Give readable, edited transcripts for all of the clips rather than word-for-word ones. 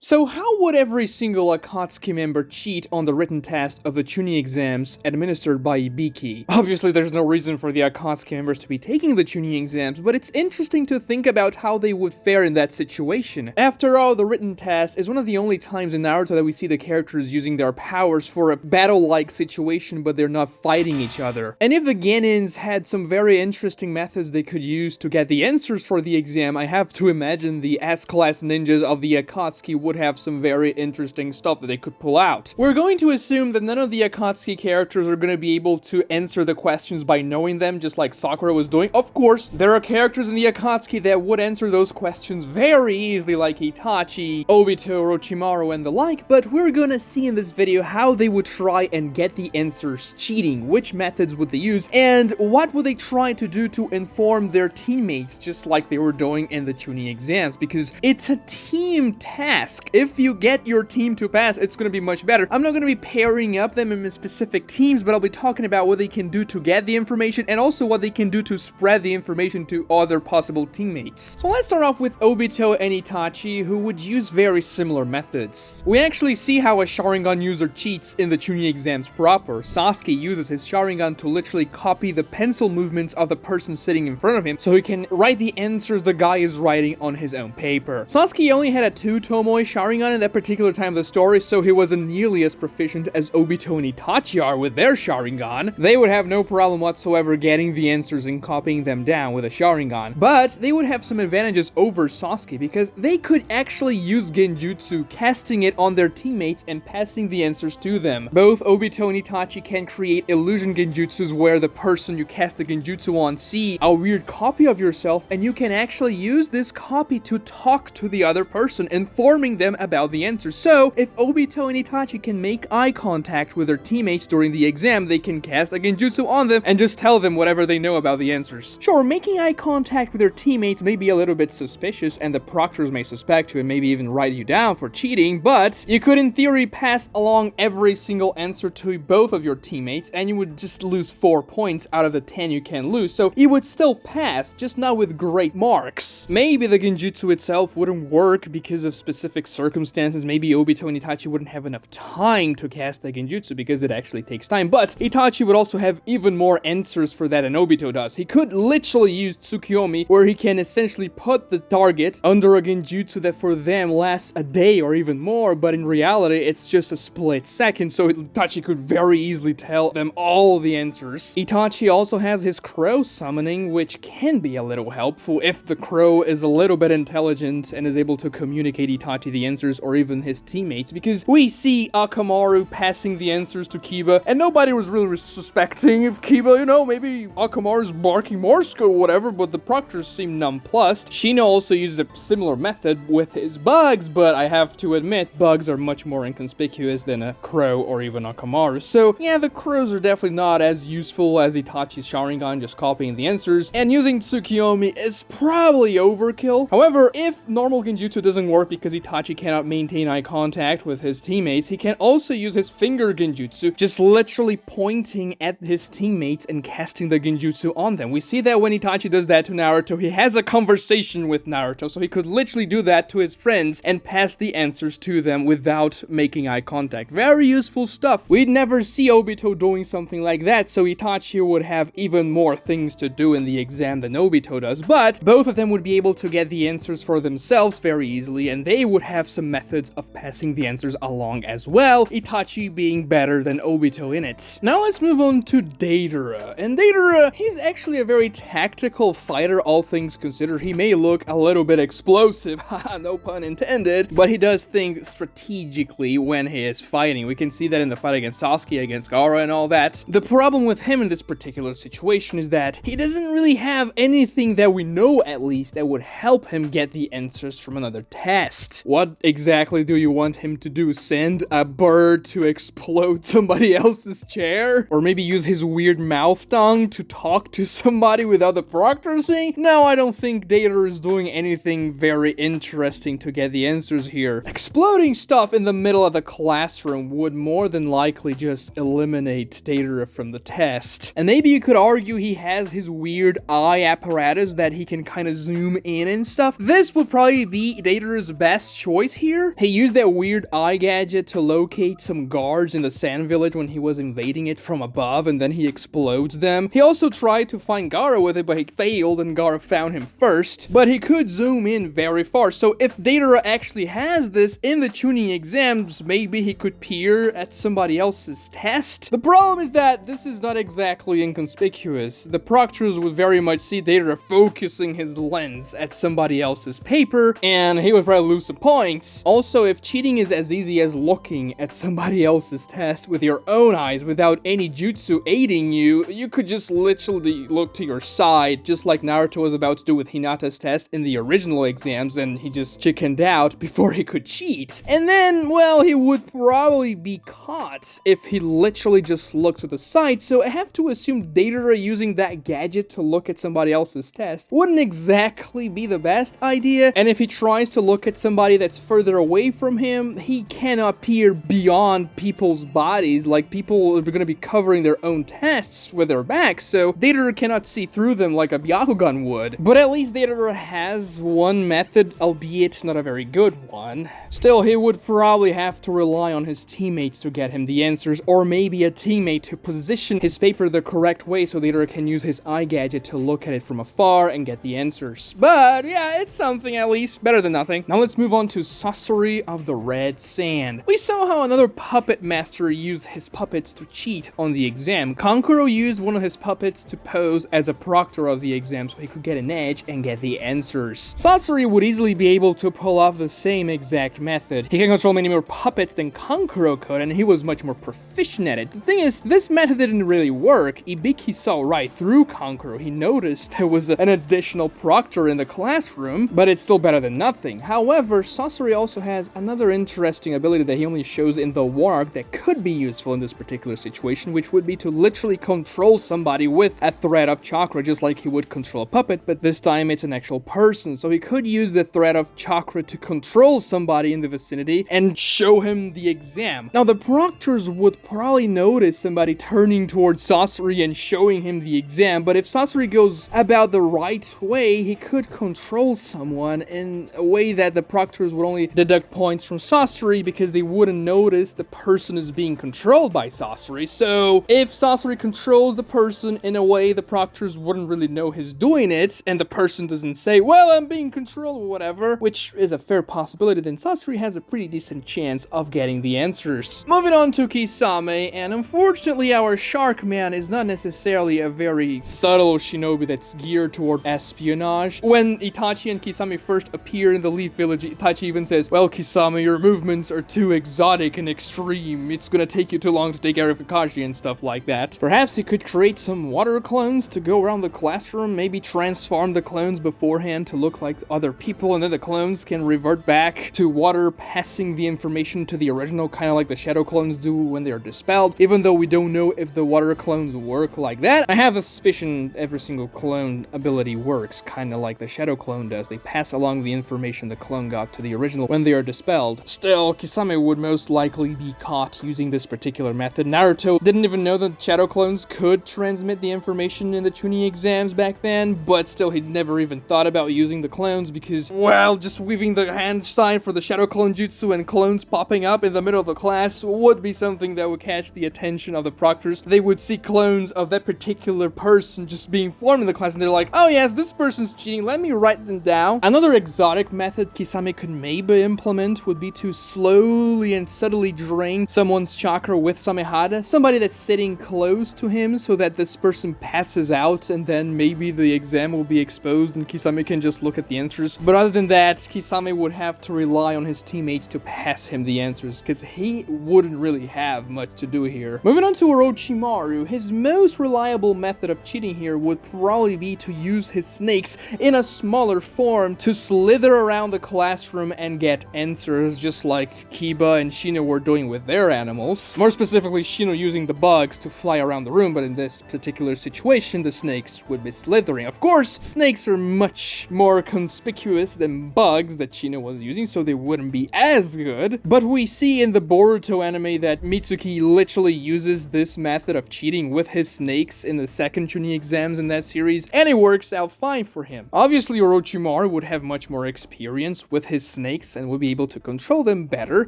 So how would every single Akatsuki member cheat on the written test of the Chunin Exams administered by Ibiki? Obviously there's no reason for the Akatsuki members to be taking the Chunin Exams, but it's interesting to think about how they would fare in that situation. After all, the written test is one of the only times in Naruto that we see the characters using their powers for a battle-like situation, but they're not fighting each other. And if the Genins had some very interesting methods they could use to get the answers for the exam, I have to imagine the S-class ninjas of the Akatsuki would have some very interesting stuff that they could pull out. We're going to assume that none of the Akatsuki characters are going to be able to answer the questions by knowing them, just like Sakura was doing. Of course, there are characters in the Akatsuki that would answer those questions very easily, like Itachi, Obito, Orochimaru, and the like, but we're gonna see in this video how they would try and get the answers cheating, which methods would they use, and what would they try to do to inform their teammates, just like they were doing in the Chunin Exams, because it's a team task. If you get your team to pass, it's gonna be much better. I'm not gonna be pairing up them in specific teams, but I'll be talking about what they can do to get the information and also what they can do to spread the information to other possible teammates. So let's start off with Obito and Itachi, who would use very similar methods. We actually see how a Sharingan user cheats in the Chunin Exams proper. Sasuke uses his Sharingan to literally copy the pencil movements of the person sitting in front of him so he can write the answers the guy is writing on his own paper. Sasuke only had a 2 Tomoe Sharingan in that particular time of the story, so he wasn't nearly as proficient as Obito and Itachi are with their Sharingan. They would have no problem whatsoever getting the answers and copying them down with a Sharingan. But they would have some advantages over Sasuke because they could actually use genjutsu, casting it on their teammates and passing the answers to them. Both Obito and Itachi can create illusion genjutsus where the person you cast the genjutsu on see a weird copy of yourself, and you can actually use this copy to talk to the other person, informing them about the answers. So, if Obito and Itachi can make eye contact with their teammates during the exam, they can cast a genjutsu on them and just tell them whatever they know about the answers. Sure, making eye contact with their teammates may be a little bit suspicious, and the proctors may suspect you and maybe even write you down for cheating, but you could in theory pass along every single answer to both of your teammates, and you would just lose 4 points out of the 10 you can lose, so you would still pass, just not with great marks. Maybe the genjutsu itself wouldn't work because of specific circumstances. Maybe Obito and Itachi wouldn't have enough time to cast the genjutsu because it actually takes time, but Itachi would also have even more answers for that than Obito does. He could literally use Tsukuyomi, where he can essentially put the target under a genjutsu that for them lasts a day or even more, but in reality it's just a split second, so Itachi could very easily tell them all the answers. Itachi also has his crow summoning, which can be a little helpful if the crow is a little bit intelligent and is able to communicate Itachi the answers, or even his teammates, because we see Akamaru passing the answers to Kiba, and nobody was really suspecting if Kiba, you know, maybe Akamaru's barking Morse code or whatever, but the proctors seem nonplussed. Shino also uses a similar method with his bugs, but I have to admit, bugs are much more inconspicuous than a crow or even Akamaru, so yeah, the crows are definitely not as useful as Itachi's Sharingan, just copying the answers, and using Tsukuyomi is probably overkill. However, if normal genjutsu doesn't work because Itachi cannot maintain eye contact with his teammates, he can also use his finger genjutsu, just literally pointing at his teammates and casting the genjutsu on them. We see that when Itachi does that to Naruto, he has a conversation with Naruto, so he could literally do that to his friends and pass the answers to them without making eye contact. Very useful stuff. We'd never see Obito doing something like that, so Itachi would have even more things to do in the exam than Obito does, but both of them would be able to get the answers for themselves very easily, and they would have some methods of passing the answers along as well, Itachi being better than Obito in it. Now let's move on to Deidara. And Deidara, he's actually a very tactical fighter, all things considered. He may look a little bit explosive, haha, no pun intended, but he does think strategically when he is fighting. We can see that in the fight against Sasuke, against Gaara and all that. The problem with him in this particular situation is that he doesn't really have anything that we know, at least, that would help him get the answers from another test. What exactly do you want him to do? Send a bird to explode somebody else's chair? Or maybe use his weird mouth tongue to talk to somebody without the proctor seeing? No, I don't think Deidara is doing anything very interesting to get the answers here. Exploding stuff in the middle of the classroom would more than likely just eliminate Deidara from the test. And maybe you could argue he has his weird eye apparatus that he can kind of zoom in and stuff. This would probably be Deidara's best choice choice here. He used that weird eye gadget to locate some guards in the sand village when he was invading it from above, and then he explodes them. He also tried to find Gaara with it, but he failed and Gaara found him first. But he could zoom in very far, so if Deidara actually has this in the Chunin exams, maybe he could peer at somebody else's test. The problem is that this is not exactly inconspicuous. The proctors would very much see Deidara focusing his lens at somebody else's paper, and he would probably lose some points. Also, if cheating is as easy as looking at somebody else's test with your own eyes without any jutsu aiding you, you could just literally look to your side, just like Naruto was about to do with Hinata's test in the original exams, and he just chickened out before he could cheat. And then, well, he would probably be caught if he literally just looked to the side, so I have to assume Deidara using that gadget to look at somebody else's test wouldn't exactly be the best idea, and if he tries to look at somebody that's further away from him, he cannot peer beyond people's bodies, like people are going to be covering their own tests with their backs, so Deidara cannot see through them like a Byakugan would. But at least Deidara has one method, albeit not a very good one. Still, he would probably have to rely on his teammates to get him the answers, or maybe a teammate to position his paper the correct way so Deidara can use his eye gadget to look at it from afar and get the answers. But yeah, it's something at least, better than nothing. Now let's move on to Sasori of the Red Sand. We saw how another puppet master used his puppets to cheat on the exam. Kankuro used one of his puppets to pose as a proctor of the exam so he could get an edge and get the answers. Sasori would easily be able to pull off the same exact method. He can control many more puppets than Kankuro could, and he was much more proficient at it. The thing is, this method didn't really work. Ibiki saw right through Kankuro. He noticed there was an additional proctor in the classroom, but it's still better than nothing. However, Sasori also has another interesting ability that he only shows in the war arc that could be useful in this particular situation, which would be to literally control somebody with a thread of chakra, just like he would control a puppet, but this time it's an actual person. So he could use the thread of chakra to control somebody in the vicinity and show him the exam. Now, the proctors would probably notice somebody turning towards Sasori and showing him the exam, but if Sasori goes about the right way, he could control someone in a way that the proctors would only deduct points from Sasori because they wouldn't notice the person is being controlled by Sasori. So if Sasori controls the person in a way the proctors wouldn't really know he's doing it, and the person doesn't say, well, I'm being controlled or whatever, which is a fair possibility, then Sasori has a pretty decent chance of getting the answers. Moving on to Kisame, and unfortunately our Shark Man is not necessarily a very subtle shinobi that's geared toward espionage. When Itachi and Kisame first appear in the Leaf Village, Itachi even says, well, Kisame, your movements are too exotic and extreme. It's gonna take you too long to take care of Kakashi and stuff like that. Perhaps he could create some water clones to go around the classroom, maybe transform the clones beforehand to look like other people, and then the clones can revert back to water, passing the information to the original, kind of like the shadow clones do when they are dispelled, even though we don't know if the water clones work like that. I have the suspicion every single clone ability works kind of like the shadow clone does. They pass along the information the clone got to the original when they are dispelled. Still, Kisame would most likely be caught using this particular method. Naruto didn't even know that shadow clones could transmit the information in the Chunin exams back then, but still he'd never even thought about using the clones because, well, just weaving the hand sign for the shadow clone jutsu and clones popping up in the middle of the class would be something that would catch the attention of the proctors. They would see clones of that particular person just being formed in the class, and they're like, oh yes, this person's cheating, let me write them down. Another exotic method Kisame could maybe implement would be to slowly and subtly drain someone's chakra with Samehada, somebody that's sitting close to him, so that this person passes out, and then maybe the exam will be exposed and Kisame can just look at the answers. But other than that, Kisame would have to rely on his teammates to pass him the answers, because he wouldn't really have much to do here. Moving on to Orochimaru, his most reliable method of cheating here would probably be to use his snakes in a smaller form to slither around the classroom and get answers, just like Kiba and Shino were doing with their animals. More specifically, Shino using the bugs to fly around the room, but in this particular situation, the snakes would be slithering. Of course, snakes are much more conspicuous than bugs that Shino was using, so they wouldn't be as good. But we see in the Boruto anime that Mitsuki literally uses this method of cheating with his snakes in the second Chunin exams in that series, and it works out fine for him. Obviously, Orochimaru would have much more experience with his snakes snakes and would be able to control them better.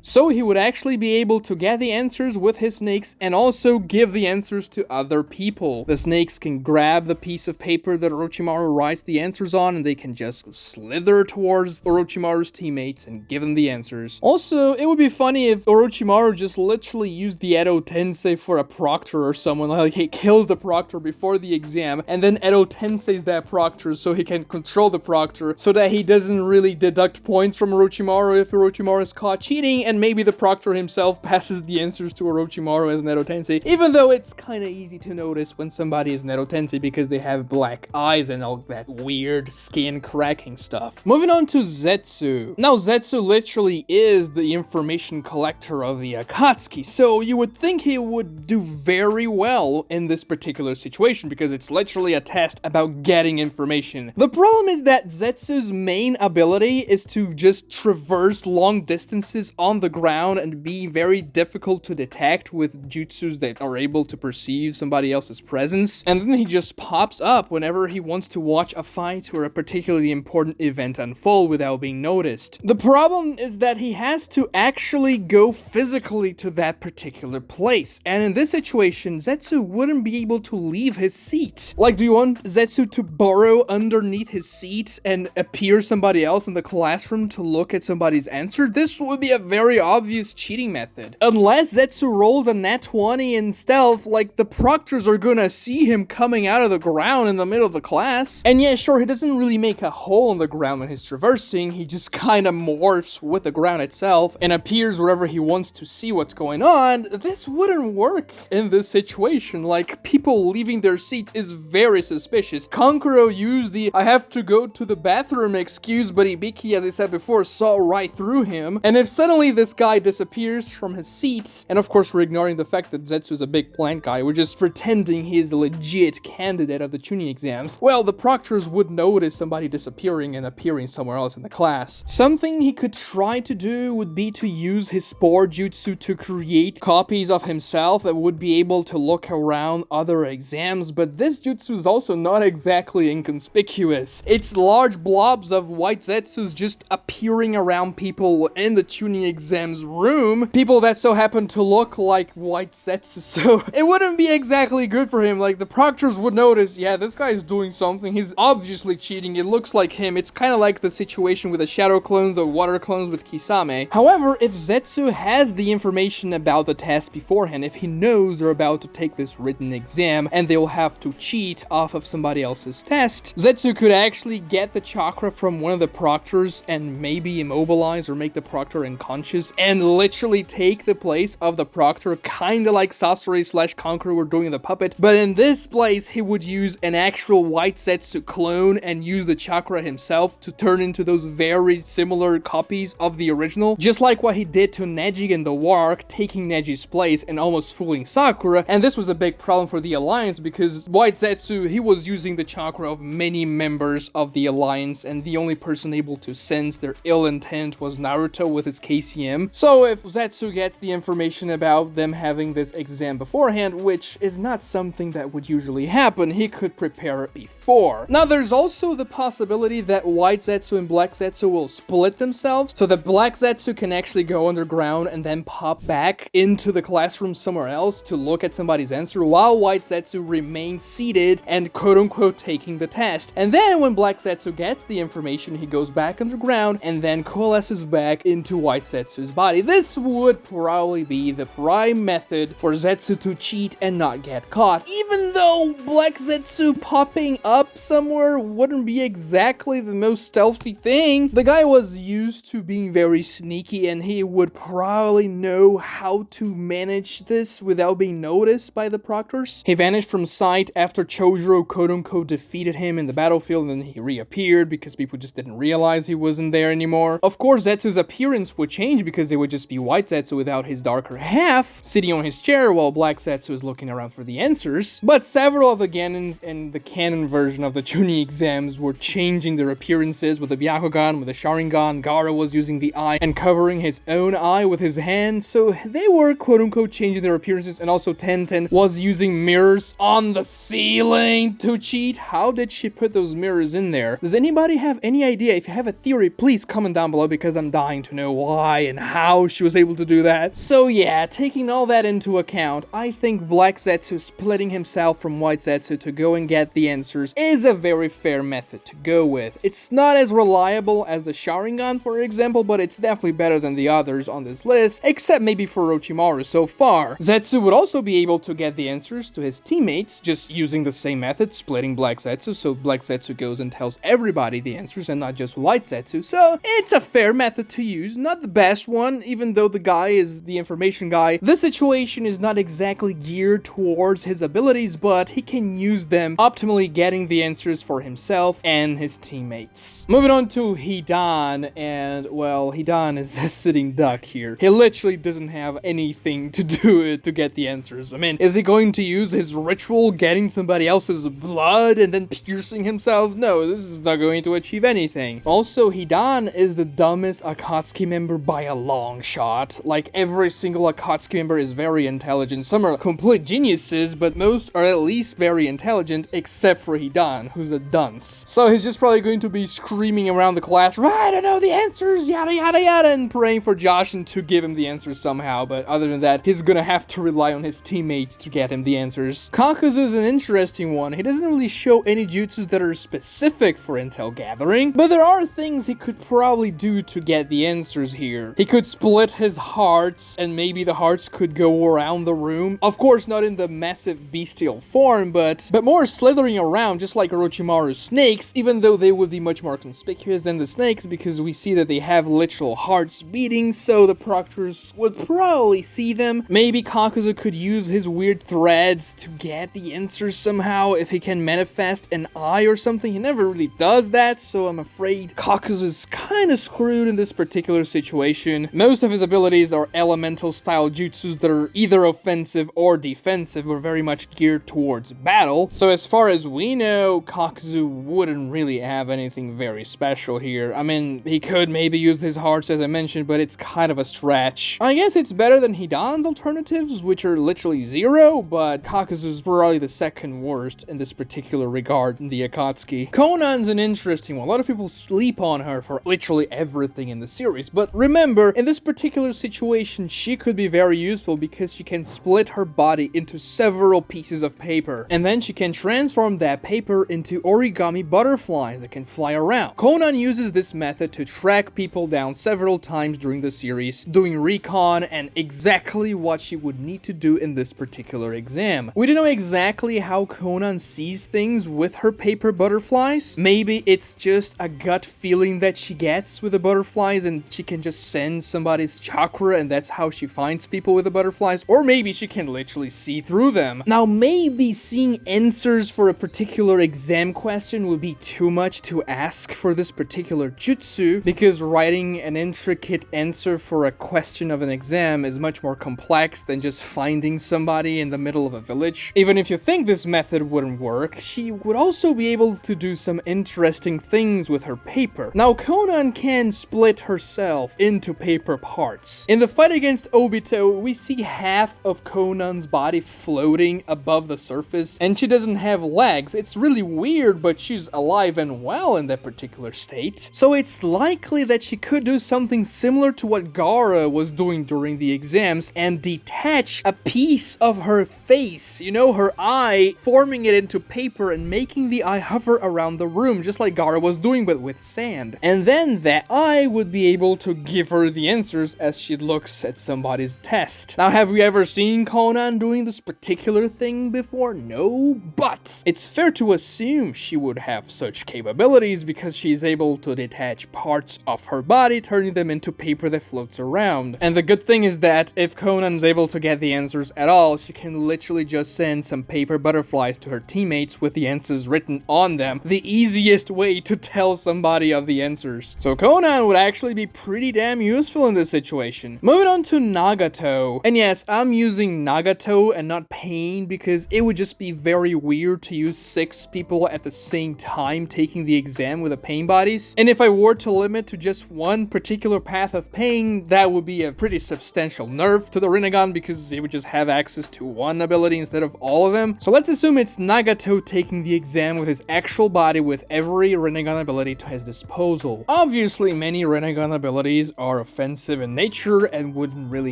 So he would actually be able to get the answers with his snakes and also give the answers to other people. The snakes can grab the piece of paper that Orochimaru writes the answers on, and they can just slither towards Orochimaru's teammates and give them the answers. Also, it would be funny if Orochimaru just literally used the Edo Tensei for a proctor or someone, like he kills the proctor before the exam, and then Edo Tensei's that proctor so he can control the proctor, so that he doesn't really deduct points from Orochimaru if Orochimaru is caught cheating, and maybe the proctor himself passes the answers to Orochimaru as an Edo Tensei, even though it's kinda easy to notice when somebody is an Edo Tensei because they have black eyes and all that weird skin cracking stuff. Moving on to Zetsu. Now, Zetsu literally is the information collector of the Akatsuki, so you would think he would do very well in this particular situation because it's literally a test about getting information. The problem is that Zetsu's main ability is to just traverse long distances on the ground and be very difficult to detect with jutsus that are able to perceive somebody else's presence, and then he just pops up whenever he wants to watch a fight or a particularly important event unfold without being noticed. The problem is that he has to actually go physically to that particular place, and in this situation, Zetsu wouldn't be able to leave his seat. Like, do you want Zetsu to burrow underneath his seat and appear somebody else in the classroom to look at somebody's answer? This would be a very obvious cheating method. Unless Zetsu rolls a nat 20 in stealth, like, the proctors are gonna see him coming out of the ground in the middle of the class. And yeah, sure, he doesn't really make a hole in the ground when he's traversing, he just kinda morphs with the ground itself and appears wherever he wants to see what's going on. This wouldn't work in this situation. Like, people leaving their seats is very suspicious. Kankuro used the "I have to go to the bathroom" excuse, but Ibiki, as I said before, saw right through him. And if suddenly this guy disappears from his seat, and of course we're ignoring the fact that Zetsu's a big plant guy, we're just pretending he's a legit candidate of the Chunin exams, well, the proctors would notice somebody disappearing and appearing somewhere else in the class. Something he could try to do would be to use his spore jutsu to create copies of himself that would be able to look around other exams, but this jutsu is also not exactly inconspicuous. It's large blobs of white Zetsus just appearing around people in the Chunin exams room, people that so happen to look like white Zetsu, so it wouldn't be exactly good for him. Like, the proctors would notice, yeah, this guy is doing something, he's obviously cheating, it looks like him. It's kind of like the situation with the shadow clones or water clones with Kisame. However, if Zetsu has the information about the test beforehand, if he knows they're about to take this written exam and they'll have to cheat off of somebody else's test, Zetsu could actually get the chakra from one of the proctors and maybe immobilize or make the proctor unconscious and literally take the place of the proctor, kinda like Sasori / Kankuro were doing in the puppet. But in this place, he would use an actual white Zetsu clone and use the chakra himself to turn into those very similar copies of the original, just like what he did to Neji in the Wark, taking Neji's place and almost fooling Sakura. And this was a big problem for the Alliance because White Zetsu, he was using the chakra of many members of the Alliance, and the only person able to sense their ill intent was Naruto with his KCM. So if Zetsu gets the information about them having this exam beforehand, which is not something that would usually happen, he could prepare it before. Now, there's also the possibility that White Zetsu and Black Zetsu will split themselves, so that Black Zetsu can actually go underground and then pop back into the classroom somewhere else to look at somebody's answer, while White Zetsu remains seated and quote-unquote taking the test. And then when Black Zetsu gets the information, he goes back underground and then coalesces back into White Zetsu's body. This would probably be the prime method for Zetsu to cheat and not get caught, even though Black Zetsu popping up somewhere wouldn't be exactly the most stealthy thing. The guy was used to being very sneaky, and he would probably know how to manage this without being noticed by the proctors. He vanished from sight after Chojuro quote-unquote defeated him in the battlefield, and then he reappeared because people just didn't realize he wasn't there anymore. Of course, Zetsu's appearance would change because they would just be White Zetsu without his darker half, sitting on his chair while Black Zetsu is looking around for the answers. But several of the Genins in the canon version of the Chunin exams were changing their appearances with the Byakugan, with the Sharingan. Gaara was using the eye and covering his own eye with his hand, so they were quote-unquote changing their appearances. And also Tenten was using mirrors on the ceiling to cheat. How did she put those mirrors in there? Does anybody have any idea? If you have a theory, please comment comment down below because I'm dying to know why and how she was able to do that. So yeah, taking all that into account, I think Black Zetsu splitting himself from White Zetsu to go and get the answers is a very fair method to go with. It's not as reliable as the Sharingan, for example, but it's definitely better than the others on this list, except maybe for Orochimaru so far. Zetsu would also be able to get the answers to his teammates, just using the same method, splitting Black Zetsu, so Black Zetsu goes and tells everybody the answers and not just White Zetsu, so it's a fair method to use, not the best one, even though the guy is the information guy. The situation is not exactly geared towards his abilities, but he can use them, optimally getting the answers for himself and his teammates. Moving on to Hidan, and well, Hidan is a sitting duck here. He literally doesn't have anything to do to get the answers. I mean, is he going to use his ritual getting somebody else's blood and then piercing himself? No, this is not going to achieve anything. Also, Hidan is the dumbest Akatsuki member by a long shot. Like, every single Akatsuki member is very intelligent. Some are complete geniuses, but most are at least very intelligent, except for Hidan, who's a dunce. So he's just probably going to be screaming around the class, right, I know the answers, yada yada yada, and praying for Joshin to give him the answers somehow, but other than that, he's gonna have to rely on his teammates to get him the answers. Kakuzu is an interesting one. He doesn't really show any jutsus that are specific for intel gathering, but there are things he could probably do to get the answers here. He could split his hearts, and maybe the hearts could go around the room. Of course, not in the massive bestial form, but more slithering around, just like Orochimaru's snakes, even though they would be much more conspicuous than the snakes, because we see that they have literal hearts beating, so the proctors would probably see them. Maybe Kakuzu could use his weird threads to get the answers somehow, if he can manifest an eye or something. He never really does that, so I'm afraid Kakuzu is kind of screwed in this particular situation. Most of his abilities are elemental style jutsus that are either offensive or defensive, or very much geared towards battle. So as far as we know, Kakuzu wouldn't really have anything very special here. I mean, he could maybe use his hearts as I mentioned, but it's kind of a stretch. I guess it's better than Hidan's alternatives, which are literally zero, but Kakuzu's probably the second worst in this particular regard in the Akatsuki. Konan's an interesting one. A lot of people sleep on her for literally everything in the series, but remember, in this particular situation, she could be very useful because she can split her body into several pieces of paper, and then she can transform that paper into origami butterflies that can fly around. Konan uses this method to track people down several times during the series, doing recon and exactly what she would need to do in this particular exam. We don't know exactly how Konan sees things with her paper butterflies. Maybe it's just a gut feeling that she gets with the butterflies and she can just sense somebody's chakra and that's how she finds people with the butterflies, or maybe she can literally see through them. Now, maybe seeing answers for a particular exam question would be too much to ask for this particular jutsu, because writing an intricate answer for a question of an exam is much more complex than just finding somebody in the middle of a village. Even if you think this method wouldn't work, she would also be able to do some interesting things with her paper. Now, Konan can split herself into paper parts. In the fight against Obito, we see half of Konan's body floating above the surface, and she doesn't have legs. It's really weird, but she's alive and well in that particular state. So it's likely that she could do something similar to what Gaara was doing during the exams and detach a piece of her face, you know, her eye, forming it into paper and making the eye hover around the room, just like Gaara was doing, but with sand. And then that eye would be able to give her the answers as she looks at somebody's test. Now, have we ever seen Konan doing this particular thing before? No, but it's fair to assume she would have such capabilities because she's able to detach parts of her body, turning them into paper that floats around. And the good thing is that if Konan's able to get the answers at all, she can literally just send some paper butterflies to her teammates with the answers written on them. The easiest way to tell somebody of the answers. So Konan would actually be pretty damn useful in this situation. Moving on to Nagato. And yes, I'm using Nagato and not Pain because it would just be very weird to use 6 people at the same time taking the exam with the pain bodies. And if I were to limit to just one particular path of pain, that would be a pretty substantial nerf to the Rinnegan because it would just have access to one ability instead of all of them. So let's assume it's Nagato taking the exam with his actual body with every Rinnegan ability to his disposal. Obviously, many Rinnegan abilities are offensive in nature and wouldn't really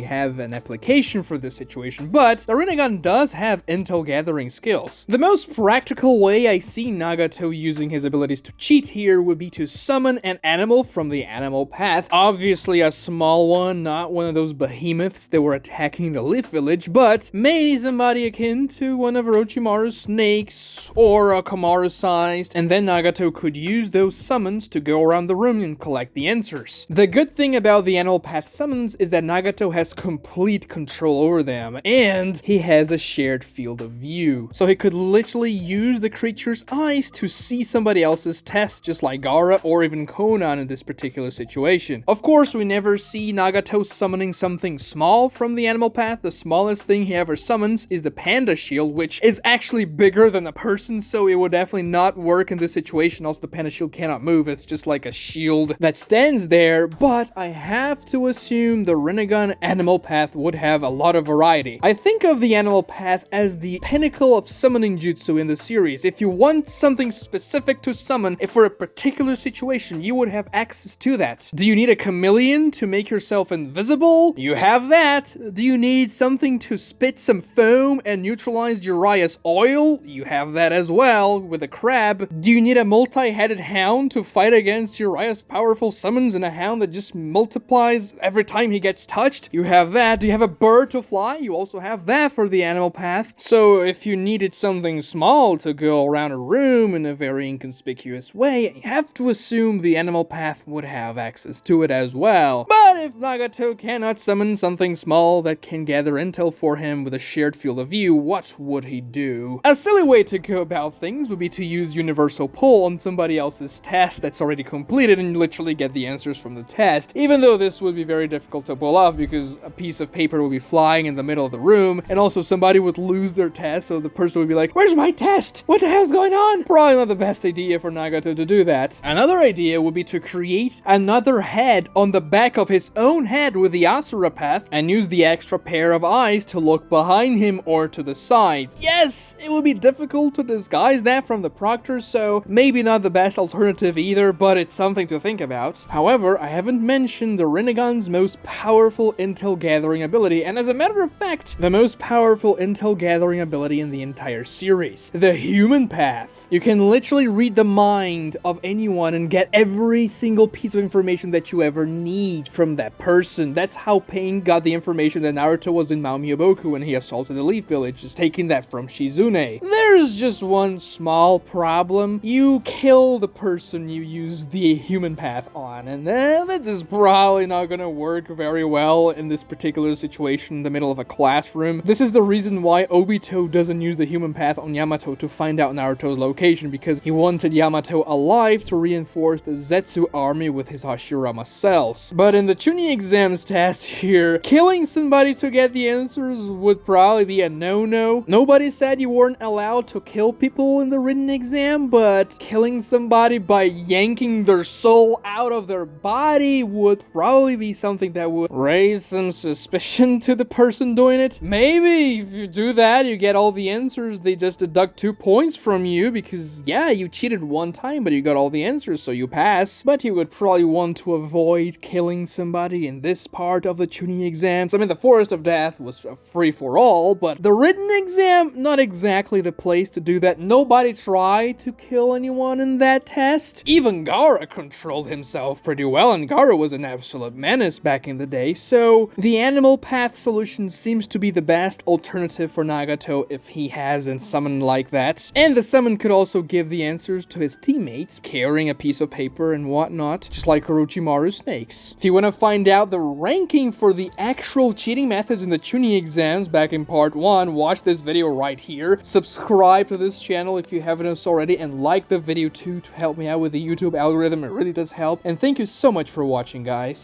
have an application for this situation, but the Rinnegan does have intel gathering skills. The most practical way I see Nagato using his abilities to cheat here would be to summon an animal from the animal path. Obviously a small one, not one of those behemoths that were attacking the Leaf Village, but maybe somebody akin to one of Orochimaru's snakes or a Kamaru sized, and then Nagato could use those summons to go around the room and collect the answers. The good thing about the animal path summons is that Nagato has complete control over them, and he has a shared field of view. So he could literally use the creature's eyes to see somebody else's test, just like Gaara or even Conan in this particular situation. Of course, we never see Nagato summoning something small from the animal path. The smallest thing he ever summons is the panda shield, which is actually bigger than a person, so it would definitely not work in this situation. Also, the panda shield cannot move. It's just like a shield that stands there, but I have to assume the Rinnegan animal path would have a lot of variety. I think of the animal path as the pinnacle of summoning jutsu in the series. If you want something specific to summon, if for a particular situation, you would have access to that. Do you need a chameleon to make yourself invisible? You have that. Do you need something to spit some foam and neutralize Jiraiya's oil? You have that as well with a crab. Do you need a multi-headed hound to fight against Jiraiya's powerful summons and a hound that just multiplies every time he gets touched? You have that. Do you have a bird to fly? You also have that for the animal path. So if you needed something small to go around a room in a very inconspicuous way, you have to assume the animal path would have access to it as well. But if Nagato cannot summon something small that can gather intel for him with a shared field of view, what would he do? A silly way to go about things would be to use universal pull on somebody else's test that's already completed and literally get the answers from the test, even though this would be very difficult to pull off because a piece of paper would be flying in the middle of the room, and also somebody would lose their test, so the person would be like, "Where's my test? What the hell's going on?" Probably not the best idea for Nagato to do that. Another idea would be to create another head on the back of his own head with the Asura path and use the extra pair of eyes to look behind him or to the sides. Yes, it would be difficult to disguise that from the proctors, so maybe not the best alternative either, but it's something to think about. However, I haven't mentioned the Rinnegan's most powerful intel gathering ability, and as a matter of fact, the most powerful intel gathering ability in the entire series, the human path. You can literally read the mind of anyone and get every single piece of information that you ever need from that person. That's how Pain got the information that Naruto was in Mount Myoboku when he assaulted the Leaf Village, just taking that from Shizune. There's just one small problem. You kill the person you use the human path on, and that is probably not gonna work very well in this particular situation in the middle of a classroom. This is the reason why Obito doesn't use the human path on Yamato to find out Naruto's location, because he wanted Yamato alive to reinforce the Zetsu army with his Hashirama cells. But in the Chunin Exams test here, killing somebody to get the answers would probably be a no-no. Nobody said you weren't allowed to kill people in the written exam, but killing somebody by yanking their soul out of their body would probably be something that would raise some suspicion to the person doing it. Maybe if you do that, you get all the answers, they just deduct 2 points from you because, yeah, you cheated one time, but you got all the answers, so you pass. But you would probably want to avoid killing somebody in this part of the Chunin Exams. I mean, the Forest of Death was a free-for-all, but the written exam, not exactly the place to do that. Nobody tried to kill anyone in that test. Even Gaara controlled himself pretty well, and Gaara was an absolute menace back in the day, so the animal path solution seems to be the best alternative for Nagato if he has a summon like that. And the summon could also give the answers to his teammates, carrying a piece of paper and whatnot, just like Orochimaru's snakes. If you want to find out the ranking for the actual cheating methods in the Chunin Exams back in part 1, watch this video right here. Subscribe to this channel if you haven't already, and like the video too to help me out with the YouTube algorithm. It really does help. And thank you so much for watching, guys.